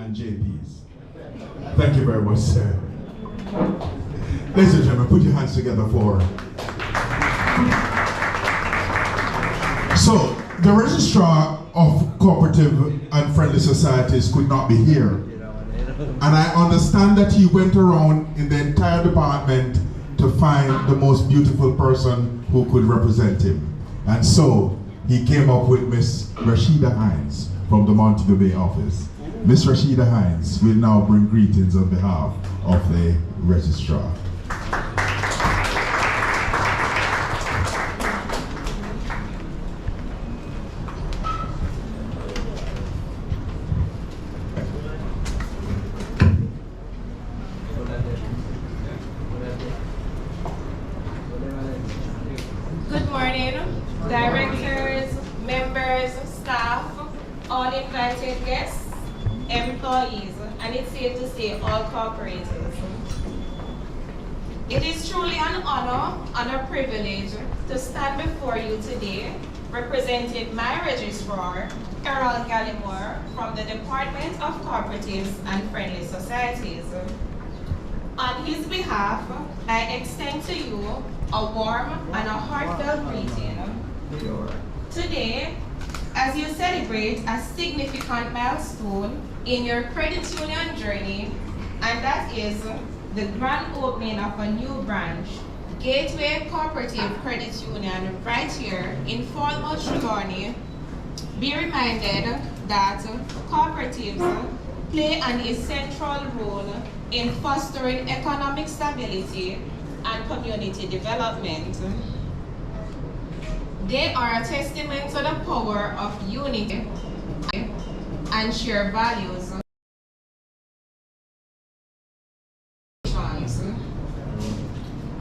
and JPs. Thank you very much, sir. Ladies and gentlemen, put your hands together for... So, the Registrar of Cooperative and Friendly Societies could not be here. And I understand that he went around in the entire department to find the most beautiful person who could represent him. And so, he came up with Miss Rashida Hines from the Montego Bay office. Miss Rashida Hines will now bring greetings on behalf of the Registrar. Good morning, directors, members, staff, all invited guests, employees, and it's safe to say all corporators. It is truly an honor and a privilege to stand before you today representing my registrar, Errol Gallimore, from the Department of Cooperatives and Friendly Societies. On his behalf, I extend to you a warm and a heartfelt greeting. Today, as you celebrate a significant milestone in your credit union journey, and that is the grand opening of a new branch, Gateway Cooperative Credit Union, right here in Falmouth, Trelawny, be reminded that cooperatives play an essential role in fostering economic stability and community development. They are a testament to the power of unity and shared values.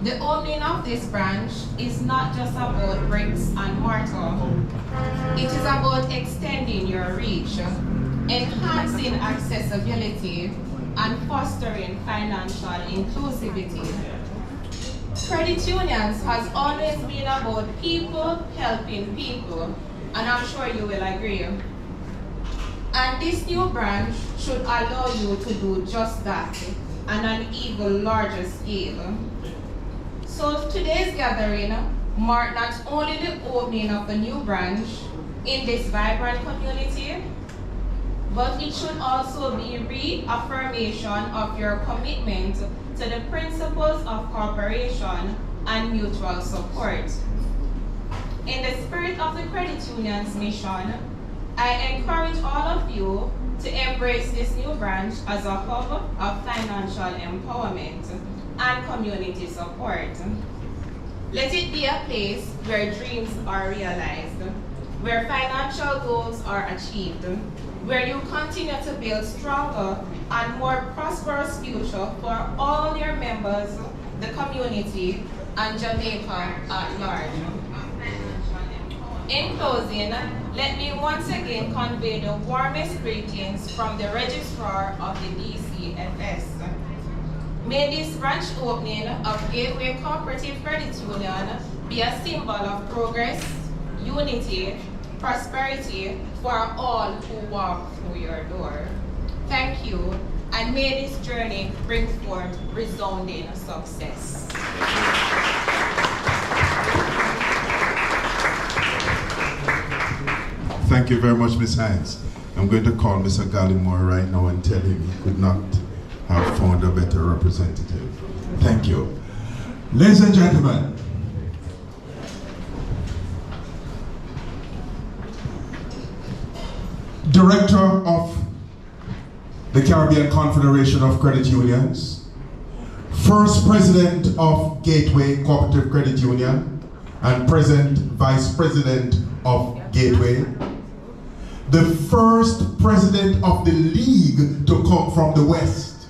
The opening of this branch is not just about bricks and mortar. It is about extending your reach, enhancing accessibility, and fostering financial inclusivity. Credit unions has always been about people helping people, and I'm sure you will agree. And this new branch should allow you to do just that on an even larger scale. So today's gathering marked not only the opening of a new branch in this vibrant community, but it should also be reaffirmation of your commitment to the principles of cooperation and mutual support. In the spirit of the credit union's mission, I encourage all of you to embrace this new branch as a hub of financial empowerment and community support. Let it be a place where dreams are realized, where financial goals are achieved, where you continue to build stronger and more prosperous future for all your members, the community, and Jamaica at large. In closing, let me once again convey the warmest greetings from the Registrar of the DCFS. May this branch opening of Gateway Cooperative Credit Union be a symbol of progress, unity, prosperity for all who walk through your door. Thank you, and may this journey bring forth resounding success. Thank you very much, Ms. Hines. I'm going to call Mr. Gallimore right now and tell him he could not have found a better representative. Thank you. Ladies and gentlemen, Director of the Caribbean Confederation of Credit Unions, First President of Gateway Cooperative Credit Union, and present Vice President of Gateway, the first President of the League to come from the West.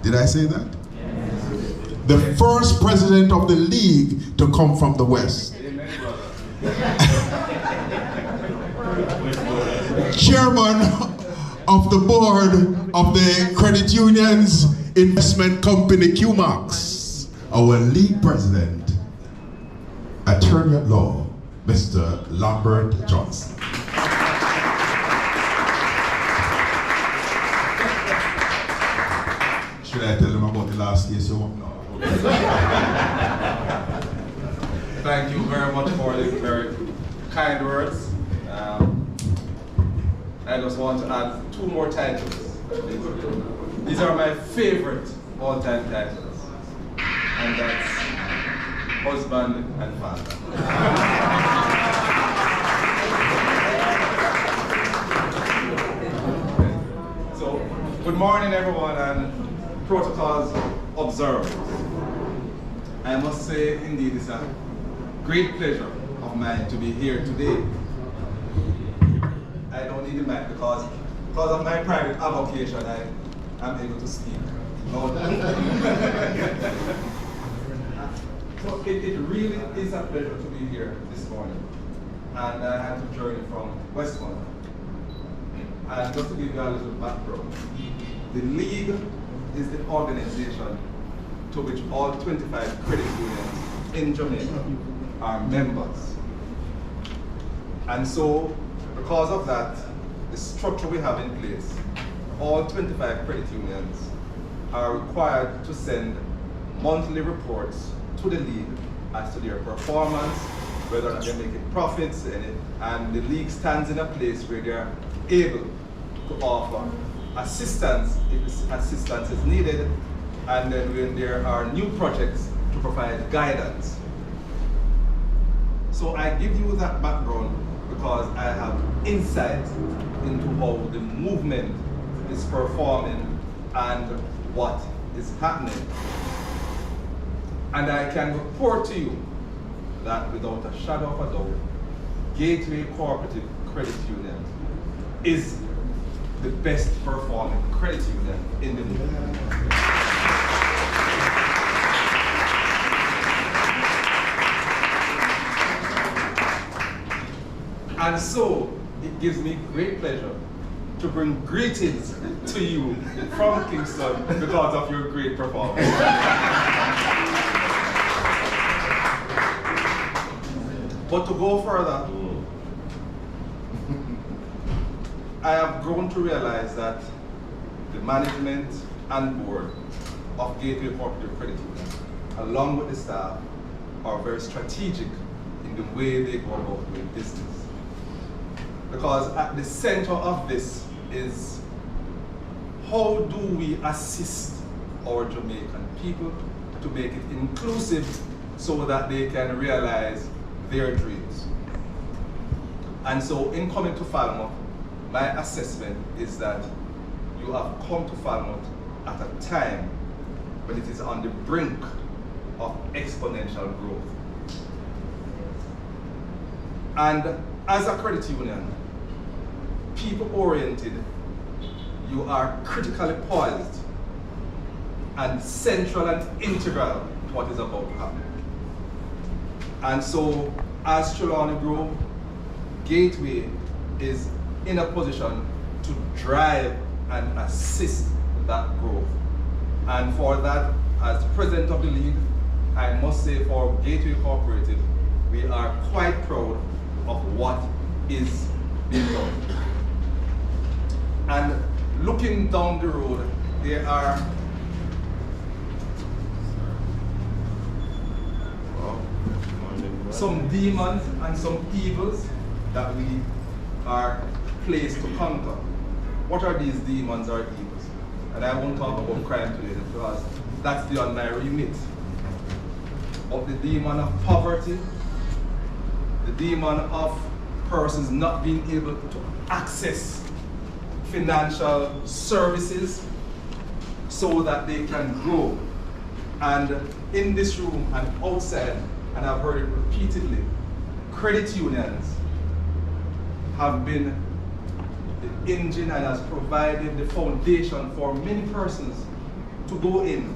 Did I say that? Yes. The first President of the League to come from the West. Chairman of the board of the Credit Union's investment company QMAX, our league president, attorney at law, Mr. Lambert Johnson. Should I tell them about the last case you want now? Thank you very much for the very kind words. I just want to add 2 more titles. These are my favorite all-time titles, and that's husband and father. So, good morning everyone, and protocols observed. I must say, indeed, it's a great pleasure of mine to be here today. I don't need the mic because of my private avocation, I am able to speak. So it really is a pleasure to be here this morning. And I had to journey from Westmount. And just to give you a little background, the League is the organization to which all 25 credit unions in Jamaica are members. And so, because of that, the structure we have in place, all 25 credit unions are required to send monthly reports to the League as to their performance, whether or not they're making profits, and the League stands in a place where they're able to offer assistance if assistance is needed, and then when there are new projects, to provide guidance. So I give you that background because I have insight into how the movement is performing and what is happening. And I can report to you that without a shadow of a doubt, Gateway Cooperative Credit Union is the best performing credit union in the movement. And so, it gives me great pleasure to bring greetings to you from Kingston because of your great performance. But to go further, I have grown to realize that the management and board of Gateway Cooperative Credit Union, along with the staff, are very strategic in the way they go about doing business. Because at the center of this is how do we assist our Jamaican people to make it inclusive so that they can realize their dreams. And so in coming to Falmouth, my assessment is that you have come to Falmouth at a time when it is on the brink of exponential growth. And as a credit union, people-oriented, you are critically poised and central and integral to what is about to happen. And so, as Trelawny grow, Gateway is in a position to drive and assist that growth. And for that, as president of the League, I must say for Gateway Cooperative, we are quite proud of what is being done. And looking down the road, there are some demons and some evils that we are placed to conquer. What are these demons or evils? And I won't talk about crime today because that's beyond my remit. But the demon of poverty, the demon of persons not being able to access financial services so that they can grow. And in this room and outside, and I've heard it repeatedly, credit unions have been the engine and has provided the foundation for many persons to go in,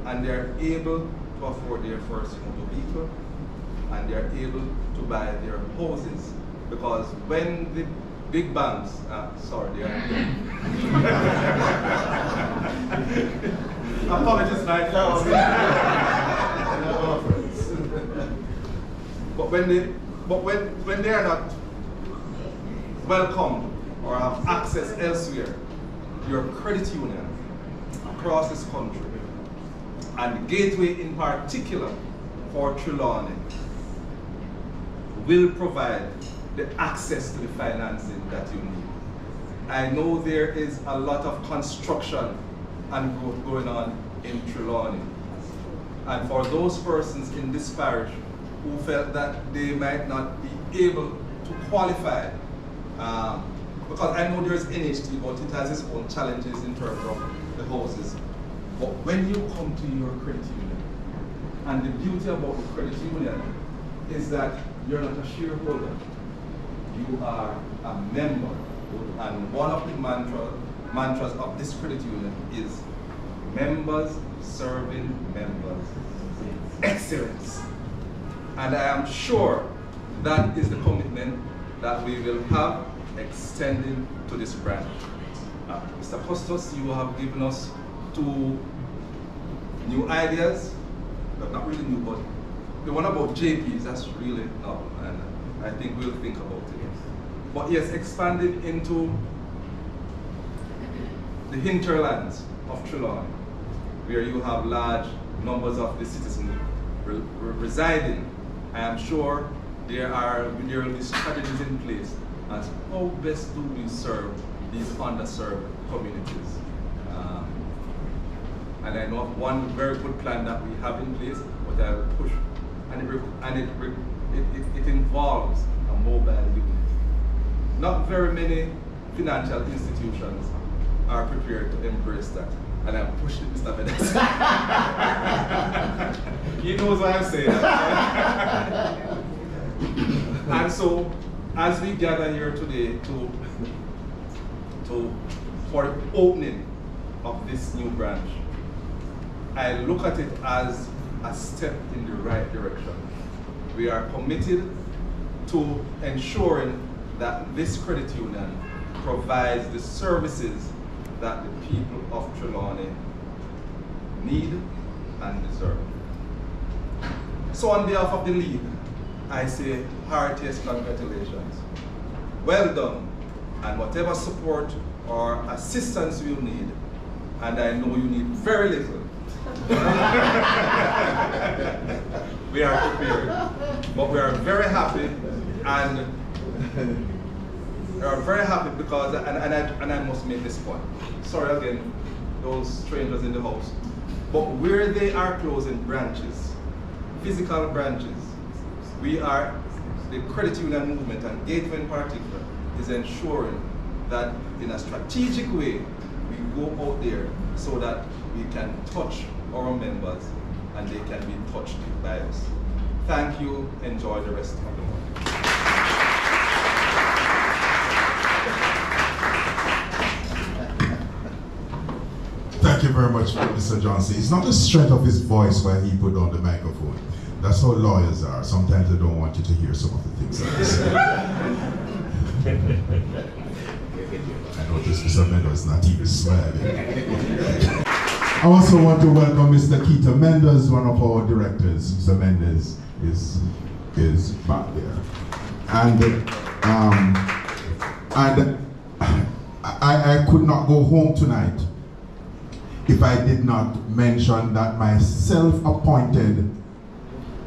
and they're able to afford their first motor vehicle, and they're able to buy their houses. Because when the big banks, sorry, apologies, like but when they are not welcomed or have access elsewhere, your credit union across this country, and Gateway in particular for Trelawny, will provide the access to the financing that you need. I know there is a lot of construction and growth going on in Trelawny. And for those persons in this parish who felt that they might not be able to qualify, because I know there's NHT, but it has its own challenges in terms of the houses. But when you come to your credit union, and the beauty about the credit union is that you're not a shareholder, you are a member. And one of the mantras of this credit union is members serving members. Excellence. And I am sure that is the commitment that we will have extending to this branch. Mr. Costas, you have given us 2 new ideas, but not really new, but the one about JPs, that's really novel, and I think we'll think about it. But yes, expanding into the hinterlands of Trelawny, where you have large numbers of the citizens residing. I am sure there will be strategies in place as how best do we serve these underserved communities. And I know of one very good plan that we have in place, but I'll push, and it involves a mobile unit. Not very many financial institutions are prepared to embrace that. And I'm pushing Mr. Mendes. He knows what I'm saying. And so, as we gather here today for the opening of this new branch, I look at it as a step in the right direction. We are committed to ensuring that this credit union provides the services that the people of Trelawny need and deserve. So on behalf of the League, I say heartiest congratulations. Well done, and whatever support or assistance you need, and I know you need very little, we are prepared. But we are very happy, and we are very happy because, and I must make this point. Sorry again, those strangers in the house. But where they are closing branches, physical branches, we are, the credit union movement and Gateway in particular, is ensuring that in a strategic way, we go out there so that we can touch our members and they can be touched by us. Thank you. Enjoy the rest of the morning. Thank you very much, Mr. Johnson. It's not the strength of his voice why he put on the microphone. That's how lawyers are. Sometimes they don't want you to hear some of the things that they say. I noticed Mr. Mendes is not even smiling. I also want to welcome Mr. Keita Mendes, one of our directors. Mr. Mendes is back there. And I could not go home tonight if I did not mention that my self-appointed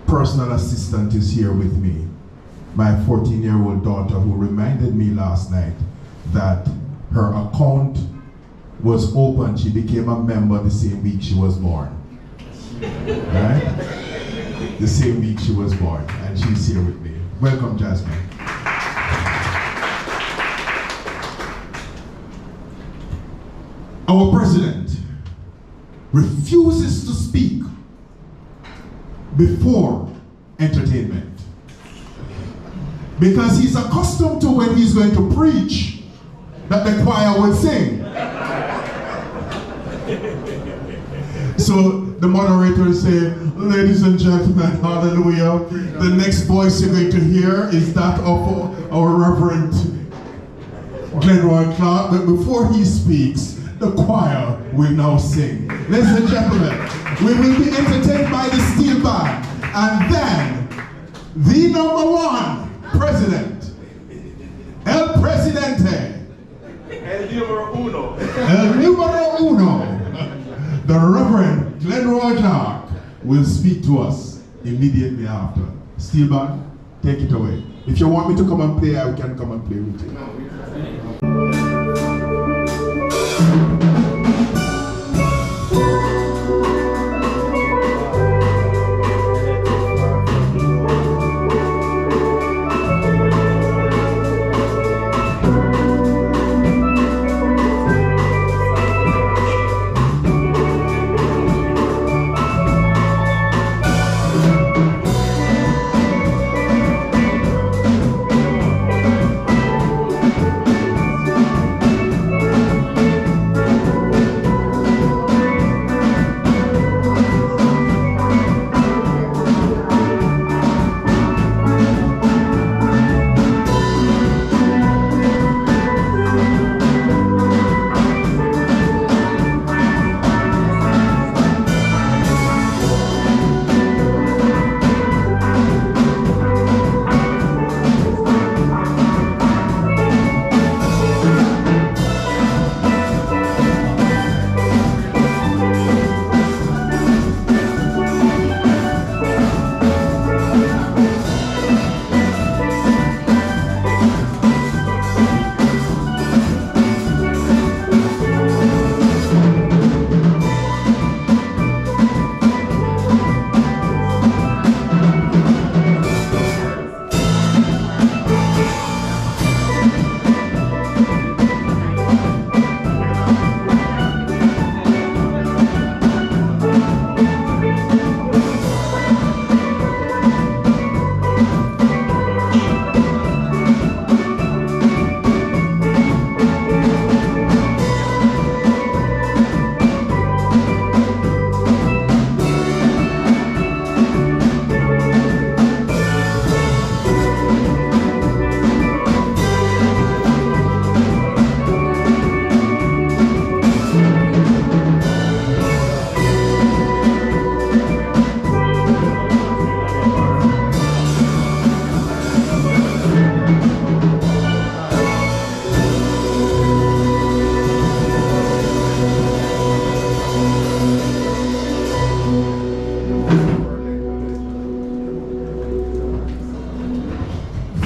personal assistant is here with me. My 14-year-old daughter, who reminded me last night that her account was open. She became a member the same week she was born. Right? The same week she was born, and she's here with me. Welcome, Jasmine. Our president refuses to speak before entertainment because he's accustomed to when he's going to preach that the choir would sing. So the moderator say, ladies and gentlemen, hallelujah. The next voice you're going to hear is that of our Reverend Glenroy Clark, but before he speaks, the choir will now sing. Ladies and gentlemen, we will be entertained by the steel band, and then the #1 president, El Presidente, El número uno. El número uno, the Reverend Glenroy Clark will speak to us immediately after. Steel band, take it away. If you want me to come and play, I can come and play with you.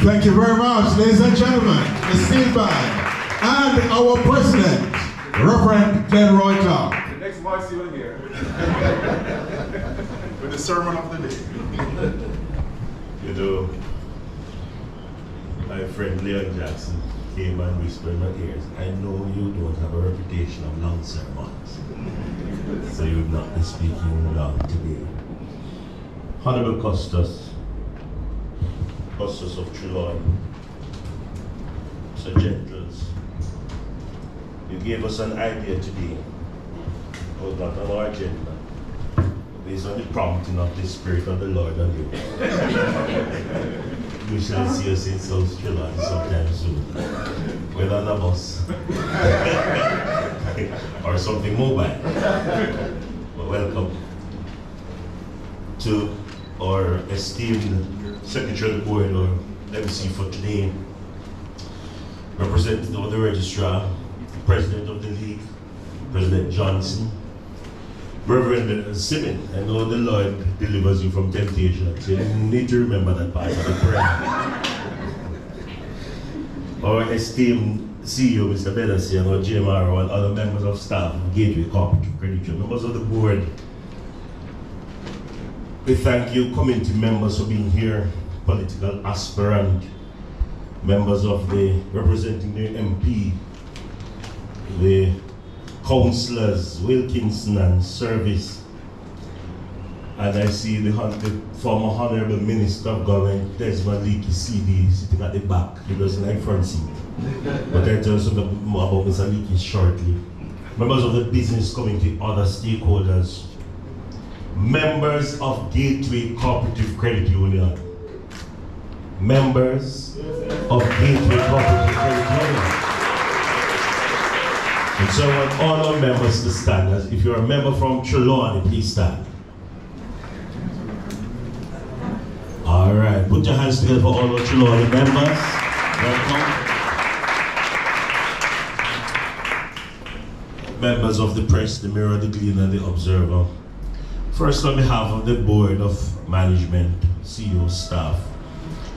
Thank you very much, ladies and gentlemen, the Steel Band, and our president, Reverend Glenroy Clark. The next voice you will hear. With the sermon of the day. You know, my friend Leon Jackson came and whispered in my ears, I know you don't have a reputation of long sermons, so you would not be speaking long today. Honorable Custos of Trelawny, Sir Gentles, you gave us an idea today, was not on our agenda, based on the prompting of the Spirit of the Lord on you. We shall see us in South Trelawny sometime soon, whether on a bus or something mobile. But welcome to our esteemed Secretary of the Board, or MC for today, representative of the Registrar, President of the League, President Johnson, Reverend Simon. I know the Lord delivers you from temptation, so you need to remember that part of the prayer. Our esteemed CEO, Mr. Bedasi, and our GMRO, and other members of staff of Gateway Cooperative Credit Union, members of the board, we thank you, community members, for being here, political aspirant, members of the representing the MP, the councillors, Wilkinson and Service, and I see the former Honorable Minister of Government, Desmond Leakey CD, sitting at the back. He doesn't like front seat. But I'll tell you something more about Mr. Leakey shortly. Members of the business community, other stakeholders, members of Gateway Cooperative Credit Union. Members of Gateway Cooperative Credit Union. And so I want all our members to stand. As if you're a member from Trelawny, please stand. All right, put your hands together for all our Trelawny members. Welcome. members of the press, the Mirror, the Gleaner, and the Observer. First, on behalf of the Board of Management, CEO, staff,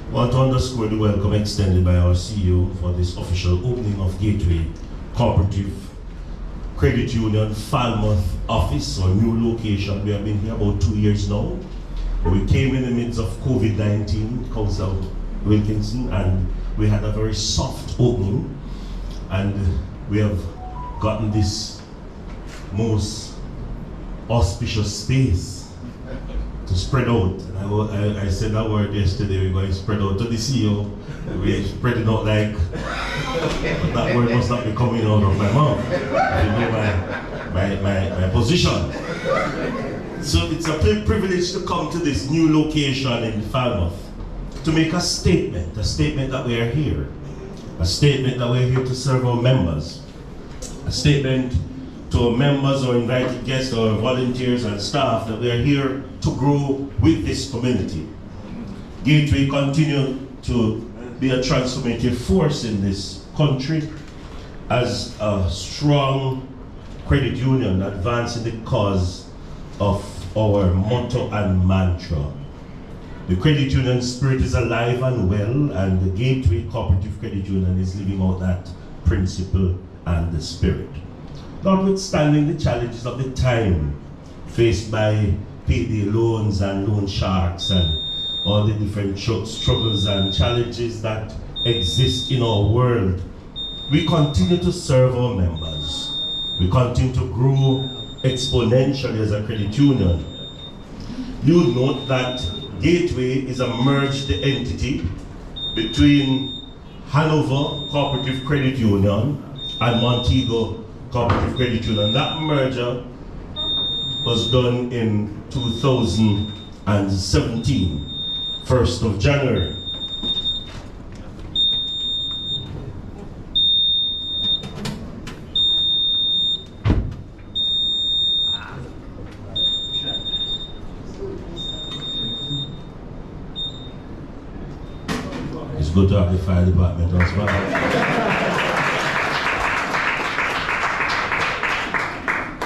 I want to underscore the welcome extended by our CEO for this official opening of Gateway Cooperative Credit Union Falmouth office, or new location. We have been here about 2 years now. We came in the midst of COVID-19, Council Wilkinson, and we had a very soft opening, and we have gotten this most auspicious space to spread out. And I said that word yesterday, we're going to spread out to the CEO. We're spreading out like, but that word must not be coming out of my mouth. You know my position. So it's a privilege to come to this new location in Falmouth to make a statement that we are here, a statement that we're here to serve our members, a statement to our members or invited guests or volunteers and staff that we are here to grow with this community. Gateway continue to be a transformative force in this country as a strong credit union advancing the cause of our motto and mantra. The credit union spirit is alive and well, and the Gateway Cooperative Credit Union is living out that principle and the spirit. Notwithstanding the challenges of the time faced by payday loans and loan sharks and all the different struggles and challenges that exist in our world, we continue to serve our members. We continue to grow exponentially as a credit union. You would note that Gateway is a merged entity between Hanover Cooperative Credit Union and Montego Cooperative Credit Union. That merger was done in 2017, 1st of January. It's good to have the fire department as well.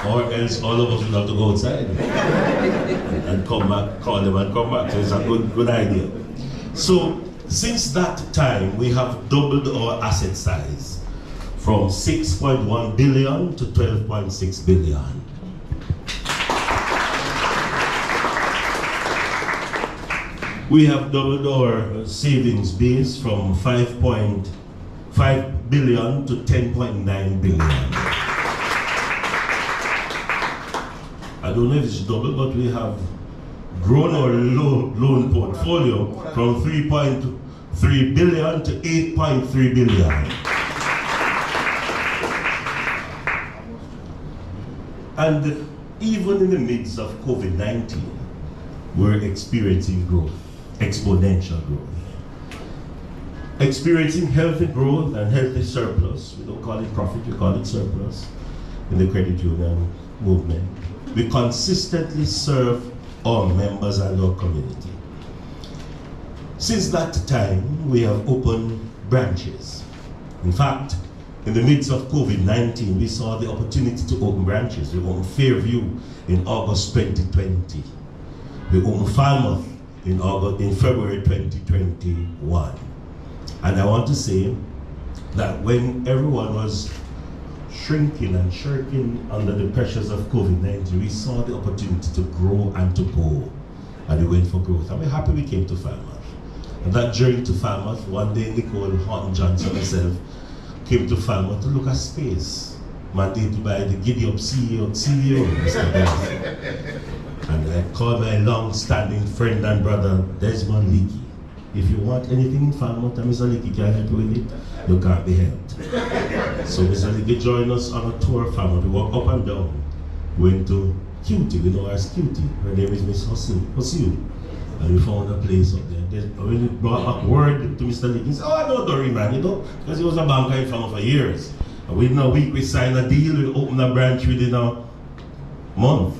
Or else all of us will have to go outside and come back, call them and come back. So it's a good idea. So since that time, we have doubled our asset size from 6.1 billion to 12.6 billion. We have doubled our savings base from 5.5 billion to 10.9 billion. I don't know if it's double, but we have grown our loan portfolio from 3.3 billion to 8.3 billion. And even in the midst of COVID-19, we're experiencing growth, exponential growth. Experiencing healthy growth and healthy surplus. We don't call it profit, we call it surplus in the credit union movement. We consistently serve our members and our community. Since that time, we have opened branches. In fact, in the midst of COVID-19, we saw the opportunity to open branches. We opened Fairview in August 2020. We opened Falmouth in February 2021. And I want to say that when everyone was shrinking and shirking under the pressures of COVID-19, we saw the opportunity to grow and to go. And we went for growth. And we're happy we came to Falmouth. And that journey to Falmouth, one day Nicole Horton Johnson and myself came to Falmouth to look at space, mandated by the giddy-up CEO, Mr. Benson. And I called my long-standing friend and brother, Desmond Leakey. If you want anything in Falmouth and Mr. Leakey can help you with it, you can't be helped. So Mr. Leakey joined us on a tour of Falmouth. We walked up and down. Went to Cutie, we know her as Cutie. Her name is Miss Hosil. And we found a place up there. When we brought back word to Mr. Leakey, he said, oh, I know Dory, man, you know, because he was a banker in Falmouth for years. And within a week, we signed a deal, we opened a branch within a month.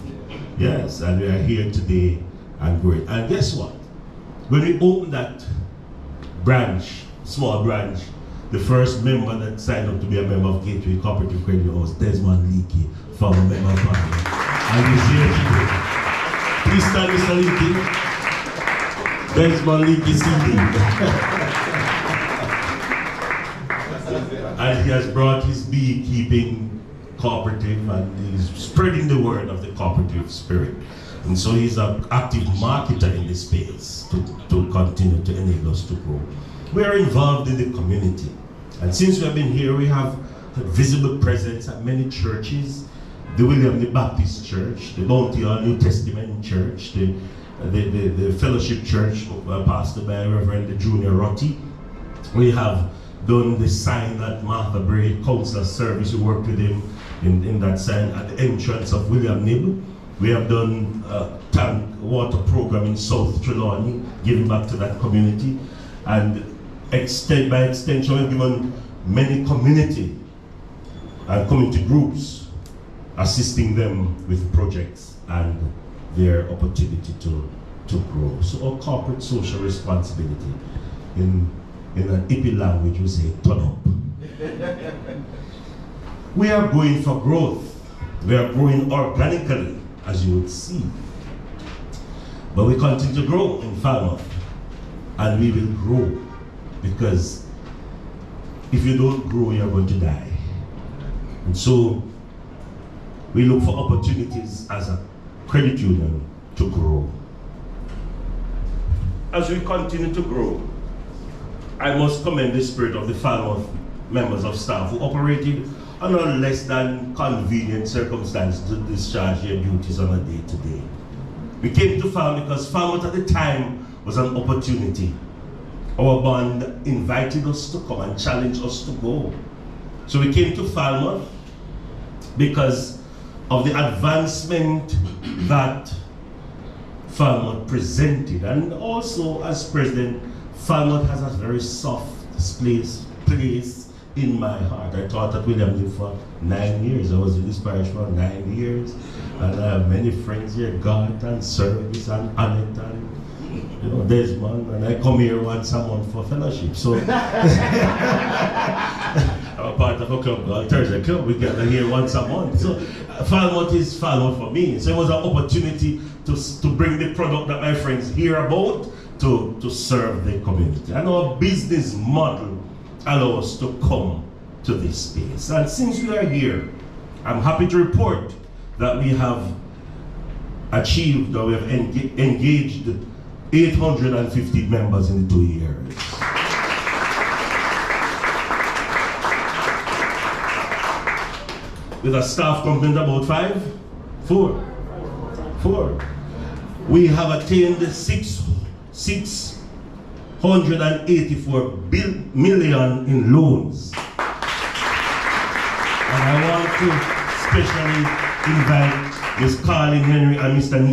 Yes, and we are here today and great. And guess what? When we opened that branch, small branch, the first member that signed up to be a member of Gateway Cooperative Credit Union was Desmond Leakey, former member of Parliament. And he's here today. Please stand, Mr. Leakey. Desmond Leakey CD. And he has brought his beekeeping cooperative and he's spreading the word of the cooperative spirit. And so he's an active marketer in this space to continue to enable us to grow. We are involved in the community. And since we have been here, we have a visible presence at many churches. The William the Baptist Church, the Bounty Hall New Testament Church, the Fellowship Church, pastored by Reverend Junior Rotti. We have done the sign at Martha Bray Council Service. We worked with him in that sign at the entrance of William Nibble. We have done a tank water program in South Trelawny, giving back to that community. And by extension, we've given many community and community groups, assisting them with projects and their opportunity to grow. So our corporate social responsibility, in an hippie language, we say, turn up. We are going for growth. We are growing organically, as you would see. But we continue to grow in Falmouth, and we will grow, because if you don't grow, you're going to die. And so we look for opportunities as a credit union to grow. As we continue to grow, I must commend the spirit of the Falmouth members of staff who operated under less than convenient circumstances to discharge their duties on a day-to-day. We came to Falmouth because Falmouth at the time was an opportunity. Our band invited us to come and challenged us to go. So we came to Falmouth because of the advancement that Falmouth presented. And also, as president, Falmouth has a very soft place in my heart. I taught at William lived for 9 years. I was in this parish for 9 years. And I have many friends here, Garth and Service and Annette and Desmond, and I come here once a month for fellowship. So I'm a part of a club called Thursday Club. We gather here once a month. So Falmouth is Falmouth for me. So it was an opportunity to bring the product that my friends hear about to serve the community. And our business model allows us to come to this space. And since we are here, I'm happy to report that we have achieved, or we have engaged 850 members in 2 years. With a staff complement about 4. We have attained 684 million in loans. And I want to especially invite Ms. Carlin Henry and Mr.